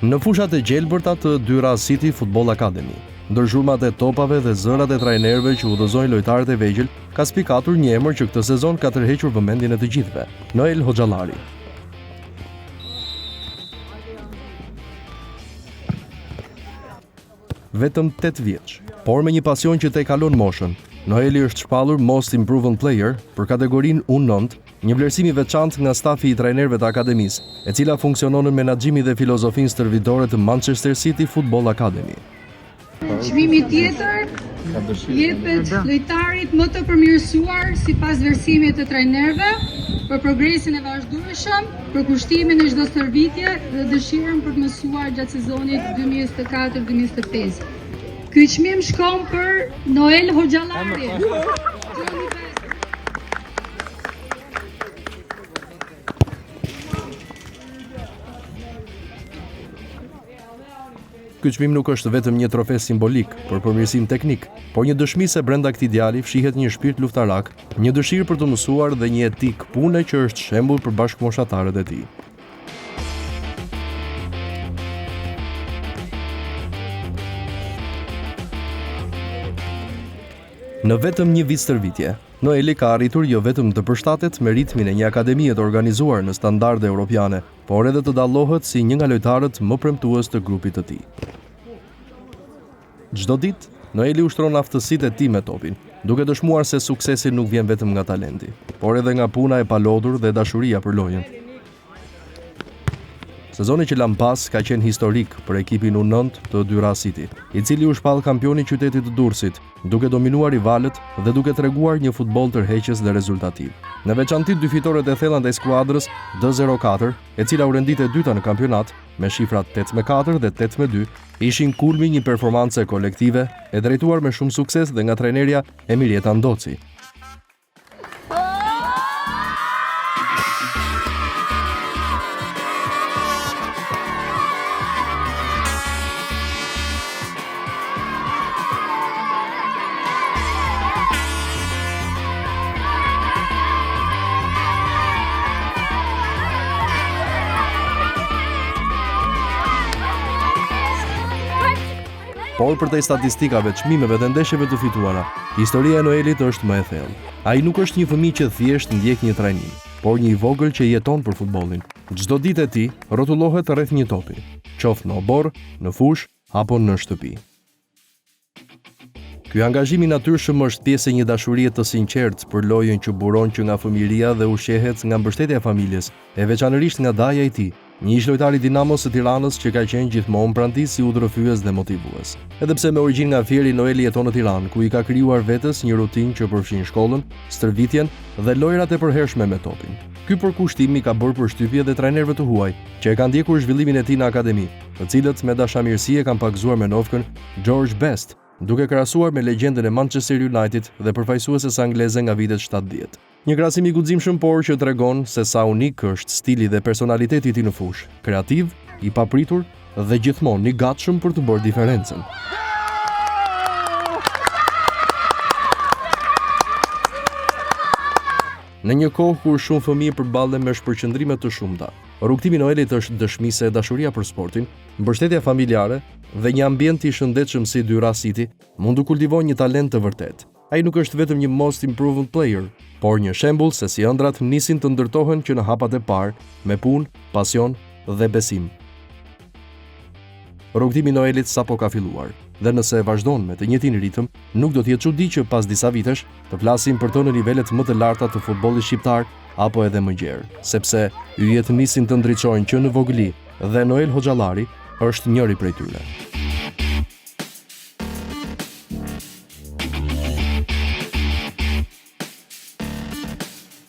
Në fushat e gjelbërta të Dyra City Football Academy, ndër zhurmat e topave dhe zërat e trajnerëve që udhëzojnë lojtarët e vegjël, ka spikatur një emër që këtë sezon ka tërhequr vëmendjen e të gjithëve, Noel Hoxhallari. Vetëm 8 vjeç, por me një pasion që te kalon moshën, Noeli është shpallur Most Improved Player për kategorinë U9, një vlerësim i veçantë nga stafi i trajnerëve të akademisë, e cila funksionon në menaxhimin dhe filozofinë stërvitore të Manchester City Football Academy. Çmimi tjetër jepet lojtarit më të përmirësuar sipas vlerësimit të trajnerëve për progresin e vazhdueshëm, për kushtimin e çdo stërvitje dhe dëshirën për të mësuar gjatë sezonit 2024-2025. Ky çmim shkon për Noel Hoxhallari. Ky çmim nuk është vetëm një trofe simbolik për përmirësim teknik, por një dëshmi se brenda këtij djali fshihet një shpirt luftarak, një dëshirë për të mësuar dhe një etik pune që është shembull për bashkëmoshatarët e tij. Në vetëm një vit stërvitje, Noeli ka arritur jo vetëm të përshtatet me ritmin e një akademie të organizuar në standarde europiane, por edhe të dallohet si një nga lojtarët më premtues të grupit të tij. Çdo ditë, Noeli ushtron aftësitë e tij me topin, duke dëshmuar se suksesi nuk vjen vetëm nga talenti, por edhe nga puna e palodhur dhe dashuria për lojën. Sezoni që lan pas ka qenë historik për ekipin U9 të Dyra City, i cili u shpall kampioni i qytetit të Durrësit, duke dominuar rivalët dhe duke treguar një futboll tërheqës dhe rezultativ. Në veçanti dy fitoret e thella ndaj skuadrës D04, e cila u rendit e dyta në kampionat me shifrat 8-4 dhe 8-2, ishin kulmi një performance kolektive e drejtuar me shumë sukses dhe nga trajnerja Emilieta Ndoci. Por për te statistikave, çmimeve dhe ndeshjeve të fituara, historia e Noelit është më e thellë. Ai nuk është një fëmijë që thjesht ndjek një trajnim, por një i vogël që jeton për futbollin. Çdo ditë e tij rrotullohet rreth një topi, qoftë në obor, në fushë apo në shtëpi. Ky angazhim i natyrshëm është pjesë e një dashurie të sinqertë për lojën që buron që nga fëmijëria dhe ushqehet nga mbështetja e familjes, e veçanërisht nga daja e tij, një ish lojtar i Dinamos së Tiranës që ka qenë gjithmonë pranë tij si udhërrëfyes dhe motivues. Edhe pse me origjinë nga Fieri, Noeli jeton në Tiranë, ku i ka krijuar vetes një rutinë që përfshin shkollën, stërvitjen dhe lojrat e përhershme me topin. Ky përkushtim i ka bërë përshtypje dhe trajnerëve të huaj, që e kanë ndjekur zhvillimin e tij në akademi, të cilët me dashamirësi e kanë pakzuar me novkën George Best, duke krahasuar me legjendën e Manchester United dhe përfaqësueses angleze nga vitet 70. Një krahasim i guximshëm, por që tregon se sa unik është stili dhe personaliteti i tij në fushë, kreativ, i papritur dhe gjithmonë i gatshëm për të bërë diferencën. Në një kohë kur shumë fëmijë përballen me shpërqendrime të shumta, rrugtimi i Noelit është dëshmi se dashuria për sportin, mbështetja familjare dhe një ambient i shëndetshëm si Dyra City mund të kultivojë një talent të vërtetë. Ai nuk është vetëm një most improved player, por një shembull se si ëndrat nisin të ndërtohen që në hapat e parë, me punë, pasion dhe besim. Rrugtimi i Noelit sapo ka filluar, dhe nëse vazhdon me të njëjtin ritëm, nuk do të jetë çudi që pas disa vitesh të flasim për të në nivelet më të larta të futbollit shqiptar apo edhe më gjerë, sepse yjet nisin të ndriçojnë që në vogëli dhe Noel Hoxhallari është njëri prej tyre.